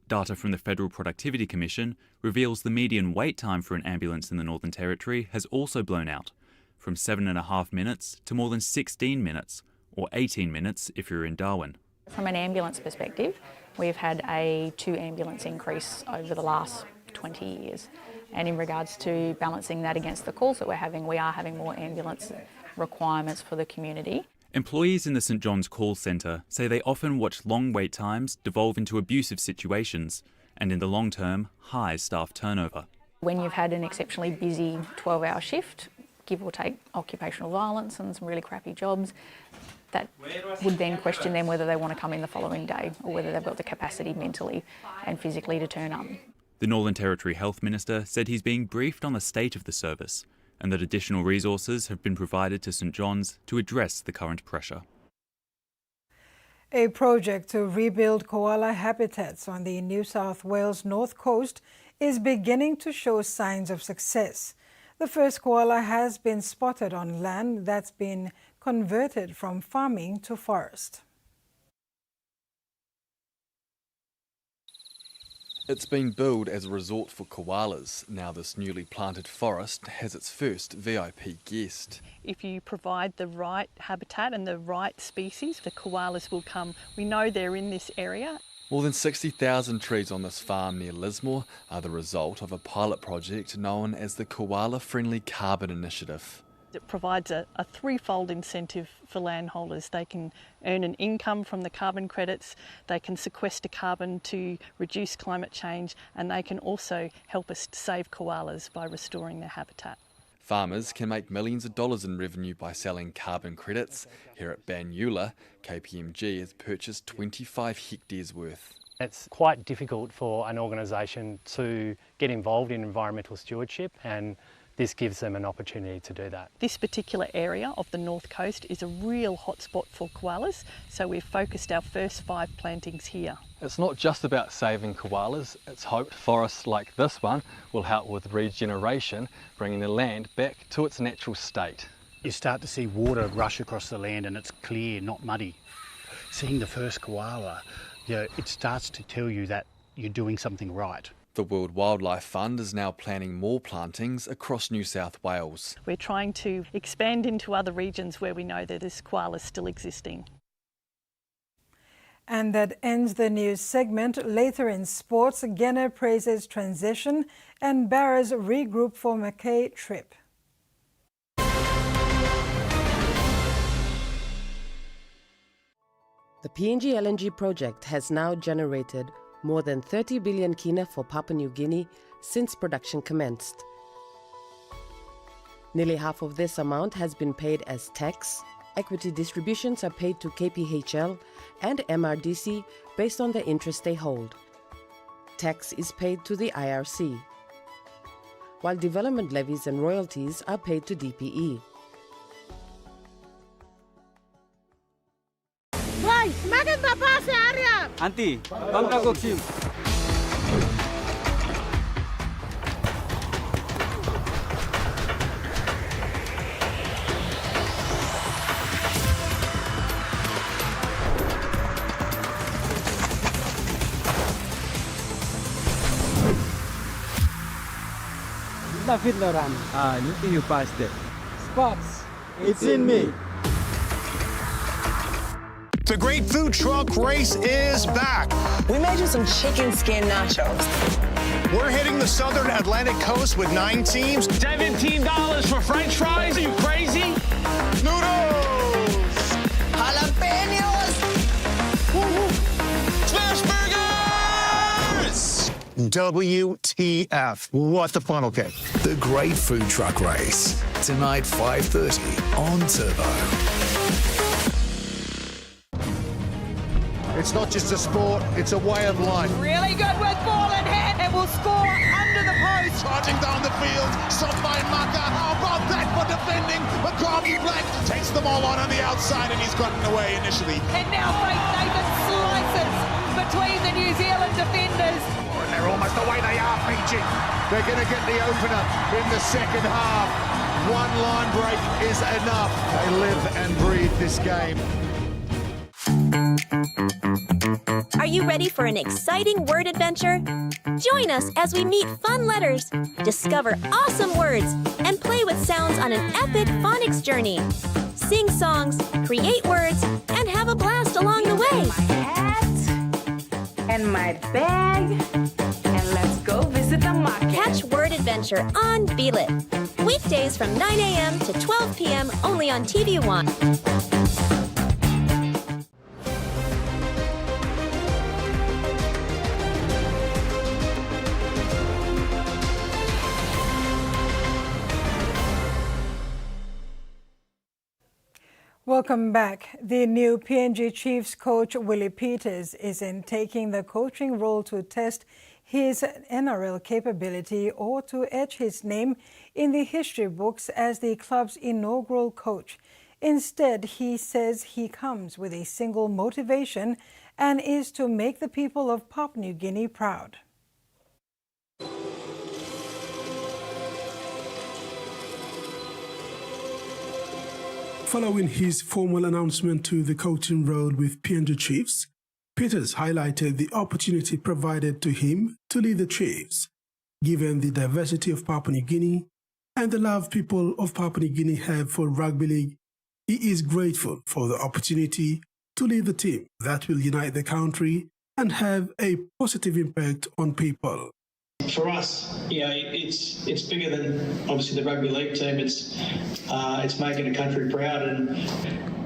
Data from the Federal Productivity Commission reveals the median wait time for an ambulance in the Northern Territory has also blown out, from 7.5 minutes to more than 16 minutes, or 18 minutes if you're in Darwin. From an ambulance perspective, we've had a 2 ambulance increase over the last 20 years. And in regards to balancing that against the calls that we're having, we are having more ambulance requirements for the community. Employees in the St John's call centre say they often watch long wait times devolve into abusive situations and, in the long term, high staff turnover. When you've had an exceptionally busy 12-hour shift, give or take occupational violence and some really crappy jobs, that would then question them whether they want to come in the following day or whether they've got the capacity mentally and physically to turn up. The Northern Territory Health Minister said he's being briefed on the state of the service and that additional resources have been provided to St John's to address the current pressure. A project to rebuild koala habitats on the New South Wales North Coast is beginning to show signs of success. The first koala has been spotted on land that's been converted from farming to forest. It's been billed as a resort for koalas. Now this newly planted forest has its first VIP guest. If you provide the right habitat and the right species, the koalas will come. We know they're in this area. More than 60,000 trees on this farm near Lismore are the result of a pilot project known as the Koala Friendly Carbon Initiative. It provides a threefold incentive for landholders. They can earn an income from the carbon credits, they can sequester carbon to reduce climate change, and they can also help us save koalas by restoring their habitat. Farmers can make millions of dollars in revenue by selling carbon credits. Here at Banyula, KPMG has purchased 25 hectares worth. It's quite difficult for an organisation to get involved in environmental stewardship, and this gives them an opportunity to do that. This particular area of the North Coast is a real hotspot for koalas, so we've focused our first 5 plantings here. It's not just about saving koalas, it's hoped forests like this one will help with regeneration, bringing the land back to its natural state. You start to see water rush across the land and it's clear, not muddy. Seeing the first koala, it starts to tell you that you're doing something right. The World Wildlife Fund is now planning more plantings across New South Wales. We're trying to expand into other regions where we know that this koala is still existing. And that ends the news segment. Later in sports, Genna praises transition and Barras regroup for Mackay trip. The PNG LNG project has now generated more than 30 billion kina for Papua New Guinea since production commenced. Nearly half of this amount has been paid as tax. Equity distributions are paid to KPHL and MRDC based on the interest they hold. Tax is paid to the IRC, while development levies and royalties are paid to DPE. Auntie, come go swim. Look in your past. Sparks, it's in me. The Great Food Truck Race is back. We made you some chicken skin nachos. We're hitting the southern Atlantic coast with 9 teams. $17 for French fries? Are you crazy? Noodles! Jalapenos! Smash burgers! WTF. What the funnel cake? The Great Food Truck Race. Tonight, 5:30 on Turbo. It's not just a sport, it's a way of life. Really good with ball in hand and will score under the post. Charging down the field, shot by Maka. How about that for defending? McCarthy Black takes them all on the outside and he's gotten away initially. And now Faith Nathan slices between the New Zealand defenders. And they're almost away, they are, PG. They're going to get the opener in the second half. One line break is enough. They live and breathe this game. Are you ready for an exciting word adventure? Join us as we meet fun letters, discover awesome words, and play with sounds on an epic phonics journey. Sing songs, create words, and have a blast along the way. My hat and my bag, and let's go visit the market. Catch Word Adventure on Feel It. Weekdays from 9 a.m. to 12 p.m. only on TVWAN. Welcome back. The new PNG Chiefs coach Willie Peters isn't taking the coaching role to test his NRL capability or to etch his name in the history books as the club's inaugural coach. Instead, he says he comes with a single motivation and is to make the people of Papua New Guinea proud. Following his formal announcement to the coaching role with PNG Chiefs, Peters highlighted the opportunity provided to him to lead the Chiefs, given the diversity of Papua New Guinea and the love people of Papua New Guinea have for rugby league. He is grateful for the opportunity to lead the team that will unite the country and have a positive impact on people. For us, it's bigger than obviously the rugby league team. It's making the country proud, and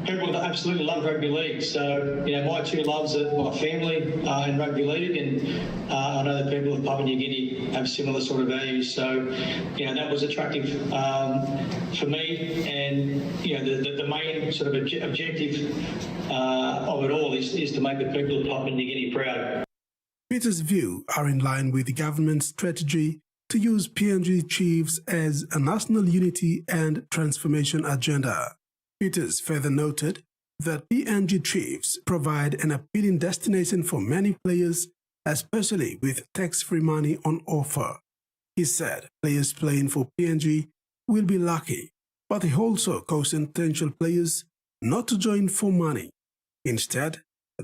people absolutely love rugby league. So my two loves are my family and rugby league, and I know the people of Papua New Guinea have similar sort of values. So that was attractive for me, and the main sort of objective of it all is to make the people of Papua New Guinea proud. Peters' views are in line with the government's strategy to use PNG Chiefs as a national unity and transformation agenda. Peters further noted that PNG Chiefs provide an appealing destination for many players, especially with tax-free money on offer. He said players playing for PNG will be lucky, but he also cautioned potential players not to join for money. Instead,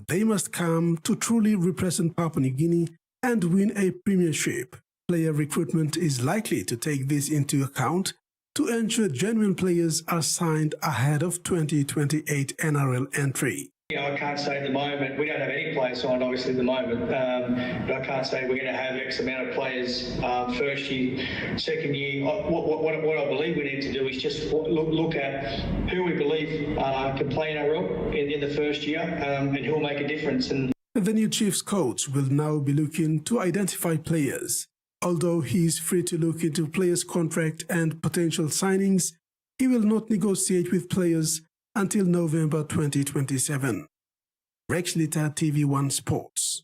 they must come to truly represent Papua New Guinea and win a premiership. Player recruitment is likely to take this into account to ensure genuine players are signed ahead of 2028 NRL entry. I can't say at the moment, we don't have any players signed obviously at the moment, but I can't say we're going to have X amount of players first year, second year. What I believe we need to do is just look at who we believe can play NRL in the first year and who will make a difference. And the new Chiefs coach will now be looking to identify players. Although he is free to look into players' contract and potential signings, he will not negotiate with players until November 2027. Rex Litter, TV1 Sports.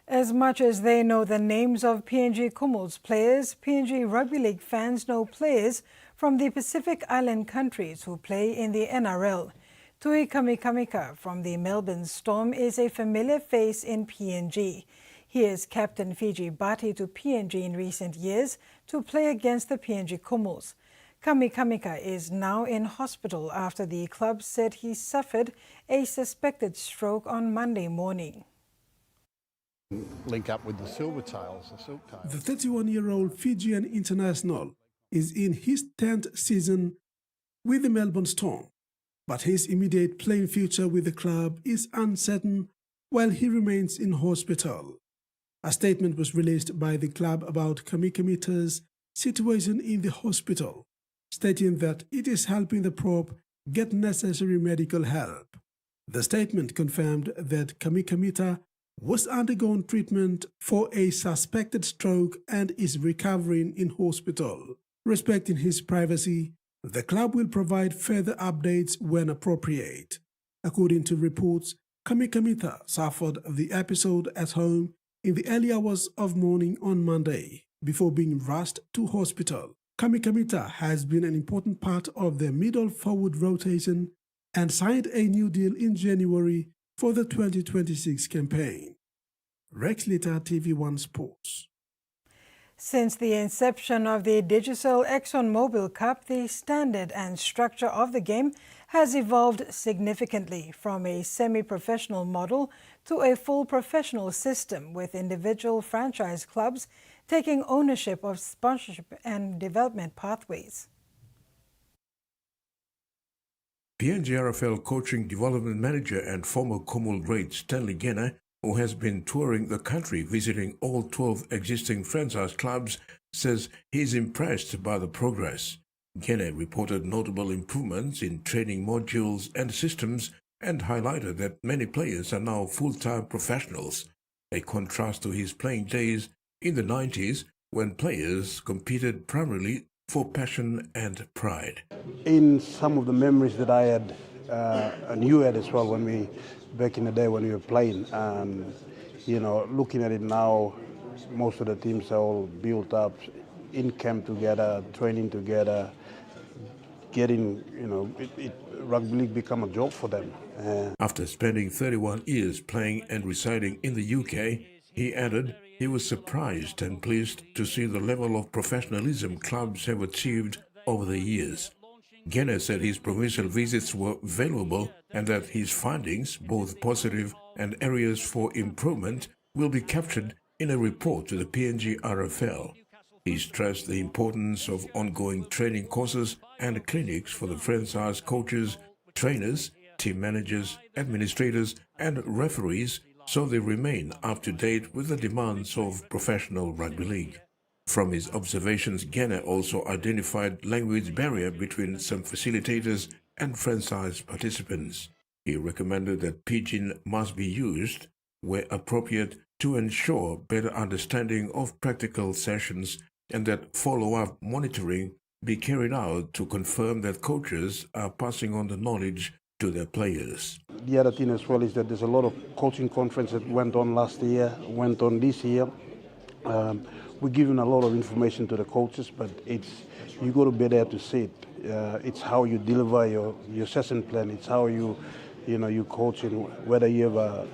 As much as they know the names of PNG Kumul's players, PNG Rugby League fans know players from the Pacific Island countries who play in the NRL. Tui Kamikamika from the Melbourne Storm is a familiar face in PNG. He has captained Fiji Bati to PNG in recent years to play against the PNG Kumuls. Kamikamika is now in hospital after the club said he suffered a suspected stroke on Monday morning. Link up with the Silvertails, the Silktails. The 31-year-old Fijian international is in his 10th season with the Melbourne Storm. but his immediate playing future with the club is uncertain while he remains in hospital. A statement was released by the club about Kamikami's situation in the hospital, stating that it is helping the prop get necessary medical help. The statement confirmed that Kamikami was undergoing treatment for a suspected stroke and is recovering in hospital. Respecting his privacy, the club will provide further updates when appropriate. According to reports, Kamikami suffered the episode at home in the early hours of morning on Monday before being rushed to hospital. Kamikami has been an important part of the middle forward rotation and signed a new deal in January for the 2026 campaign. Rex Litter, TV1 Sports. Since the inception of the digital ExxonMobil Cup, the standard and structure of the game has evolved significantly from a semi-professional model to a full professional system with individual franchise clubs taking ownership of sponsorship and development pathways. PNG RFL coaching development manager and former Commonwealth great Stanley Gena, who has been touring the country visiting all 12 existing franchise clubs, says he is impressed by the progress. Gena reported notable improvements in training modules and systems and highlighted that many players are now full-time professionals, a contrast to his playing days in the 90s when players competed primarily for passion and pride. In some of the memories that I had, and you had as well, when we back in the day when we were playing, looking at it now, most of the teams are all built up in camp together, training together, getting, rugby league become a job for them. After spending 31 years playing and residing in the UK, he added he was surprised and pleased to see the level of professionalism clubs have achieved over the years. Gena said his provincial visits were valuable and that his findings, both positive and areas for improvement, will be captured in a report to the PNG RFL. He stressed the importance of ongoing training courses and clinics for the franchise coaches, trainers, team managers, administrators, and referees so they remain up to date with the demands of professional rugby league. From his observations, Gena also identified language barrier between some facilitators and franchise participants. He recommended that Pidgin must be used where appropriate to ensure better understanding of practical sessions and that follow-up monitoring be carried out to confirm that coaches are passing on the knowledge to their players. The other thing as well is that there's a lot of coaching conferences that went on last year, went on this year. We're giving a lot of information to the coaches, but you got to be there to see it. It's how you deliver your session plan. It's how you coaching, whether you have a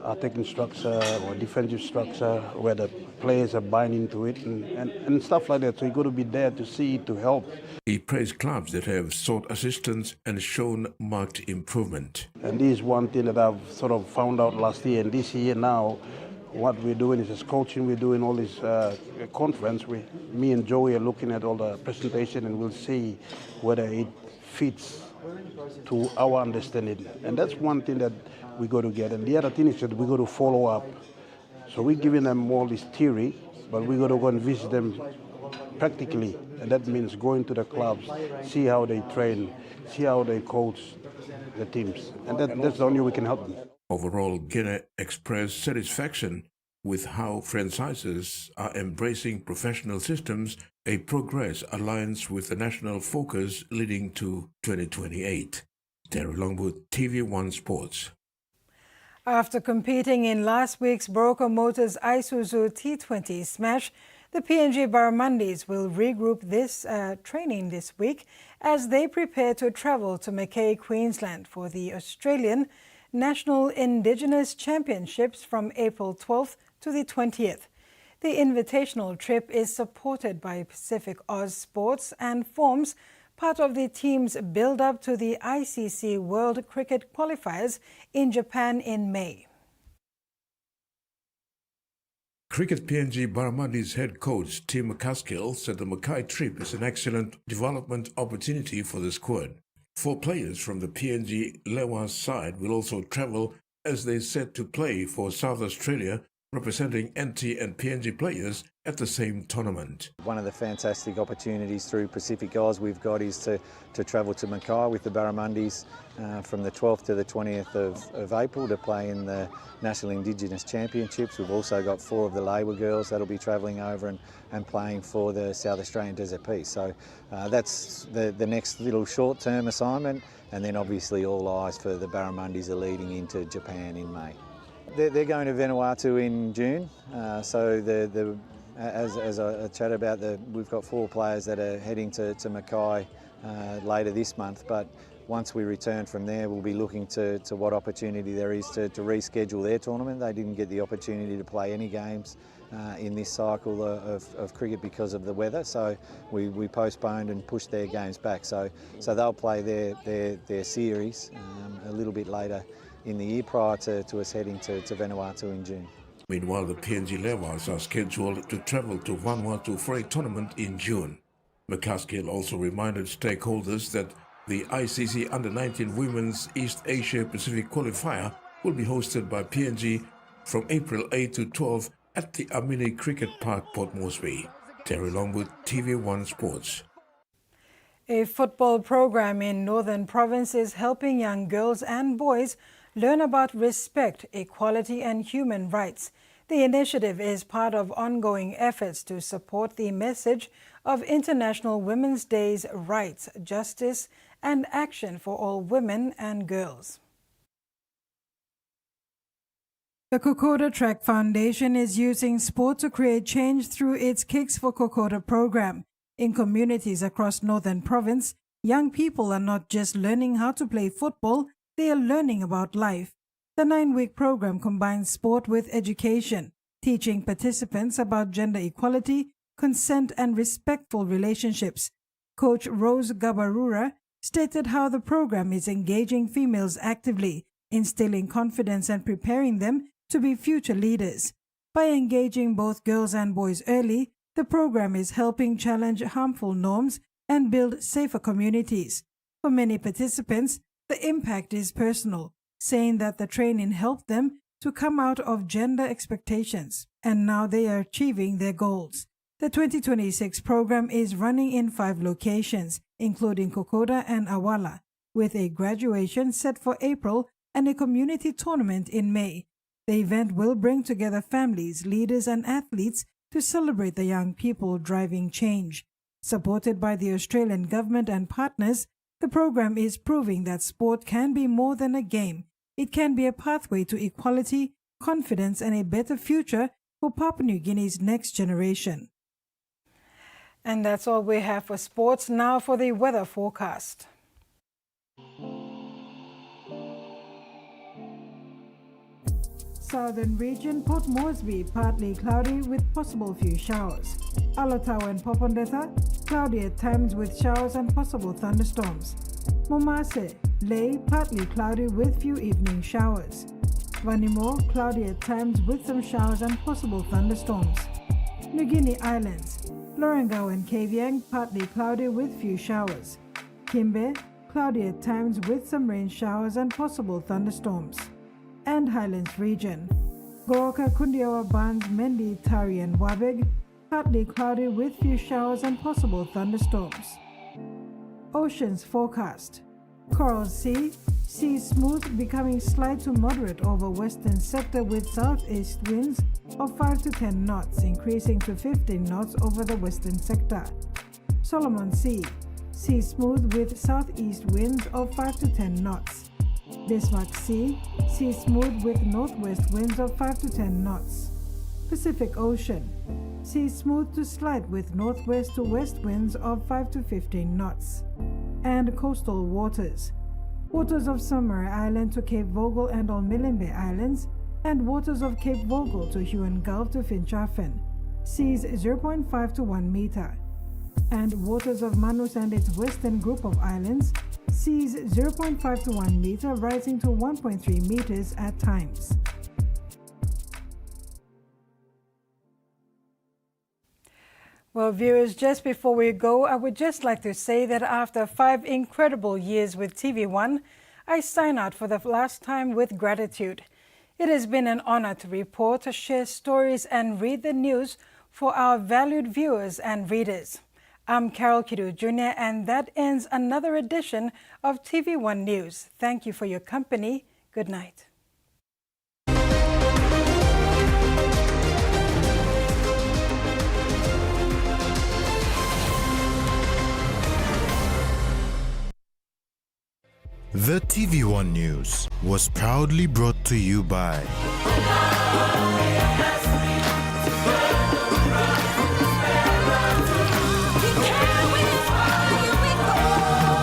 attacking structure or defensive structure, where the players are buying into it and stuff like that. So you got to be there to see it, to help. He praised clubs that have sought assistance and shown marked improvement. And this is one thing that I've sort of found out last year, and this year now, what we're doing is as coaching, we're doing all this conference. Me and Joey are looking at all the presentation and we'll see whether it fits to our understanding. And that's one thing that we got to get. And the other thing is that we got to follow up. So we're giving them all this theory, but we got to go and visit them practically. And that means going to the clubs, see how they train, see how they coach the teams. And that's the only way we can help them. Overall, Gena expressed satisfaction with how franchises are embracing professional systems, a progress aligns with the national focus leading to 2028. Terry Longwood, TV1 Sports. After competing in last week's Broker Motors Isuzu T20 Smash, the PNG Barramundis will regroup this training this week as they prepare to travel to Mackay, Queensland for the Australian National Indigenous Championships from April 12th to the 20th. The invitational trip is supported by Pacific Oz Sports and forms part of the team's build-up to the ICC World Cricket Qualifiers in Japan in May. Cricket PNG Barramundis head coach Tim McCaskill said the Mackay trip is an excellent development opportunity for the squad. 4 players from the PNG Lewa side will also travel as they set to play for South Australia, representing NT and PNG players at the same tournament. One of the fantastic opportunities through Pacific Oz we've got is to travel to Mackay with the Barramundis from the 12th to the 20th of April to play in the National Indigenous Championships. We've also got 4 of the Labour girls that'll be travelling over and playing for the South Australian Desert Peace. So that's the next little short-term assignment, and then obviously all eyes for the Barramundis are leading into Japan in May. They're going to Vanuatu in June, so as I chat about, we've got 4 players that are heading to Mackay later this month, but once we return from there we'll be looking to what opportunity there is to reschedule their tournament. They didn't get the opportunity to play any games in this cycle of cricket because of the weather, so we postponed and pushed their games back. So they'll play their series a little bit later in the year prior to us heading to Vanuatu in June. Meanwhile, the PNG Lewas are scheduled to travel to Vanuatu for a tournament in June. McCaskill also reminded stakeholders that the ICC Under-19 Women's East Asia Pacific Qualifier will be hosted by PNG from April 8 to 12 at the Amini Cricket Park, Port Moresby. Terry Longwood, TV1 Sports. A football program in Northern Province is helping young girls and boys learn about respect, equality and human rights. The initiative is part of ongoing efforts to support the message of International Women's Day's rights, justice and action for all women and girls. The Kokoda Track Foundation is using sport to create change through its Kicks for Kokoda program. In communities across Northern Province, young people are not just learning how to play football, they are learning about life. The 9-week program combines sport with education, teaching participants about gender equality, consent and respectful relationships. Coach Rose Gabarura stated how the program is engaging females actively, instilling confidence and preparing them to be future leaders. By engaging both girls and boys early, the program is helping challenge harmful norms and build safer communities. For many participants, the impact is personal, saying that the training helped them to come out of gender expectations, and now they are achieving their goals. The 2026 program is running in 5 locations, including Kokoda and Awala, with a graduation set for April and a community tournament in May. The event will bring together families, leaders, and athletes to celebrate the young people driving change. Supported by the Australian government and partners, the program is proving that sport can be more than a game. It can be a pathway to equality, confidence, and a better future for Papua New Guinea's next generation. And that's all we have for sports. Now for the weather forecast. Southern region, Port Moresby, partly cloudy with possible few showers. Alotau and Popondetta, cloudy at times with showers and possible thunderstorms. Momase, Ley, partly cloudy with few evening showers. Vanimo, cloudy at times with some showers and possible thunderstorms. Niugini Islands, Lorengau and Kavieng, partly cloudy with few showers. Kimbe, cloudy at times with some rain showers and possible thunderstorms. And Highlands region, Goroka, Kundiawa, Barnes, Mendi, Tari and Wabeg, partly cloudy with few showers and possible thunderstorms. Oceans forecast. Coral Sea, sea smooth becoming slight to moderate over western sector with southeast winds of 5 to 10 knots, increasing to 15 knots over the western sector. Solomon Sea, sea smooth with southeast winds of 5 to 10 knots. Bismarck Sea, sea smooth with northwest winds of 5 to 10 knots. Pacific Ocean, sea smooth to slight with northwest to west winds of 5 to 15 knots. And coastal waters, waters of Summer Island to Cape Vogel and Olmilimbe Islands, and waters of Cape Vogel to Huon Gulf to Finchafen, seas 0.5 to 1 meter. And waters of Manus and its western group of islands, seas 0.5 to 1 meter, rising to 1.3 meters at times. Well, viewers, just before we go, I would just like to say that after 5 incredible years with TVWAN, I sign out for the last time with gratitude. It has been an honor to report, share stories and read the news for our valued viewers and readers. I'm Carol Kidu Jr. and that ends another edition of TVWAN News. Thank you for your company. Good night. The TVWAN News was proudly brought to you by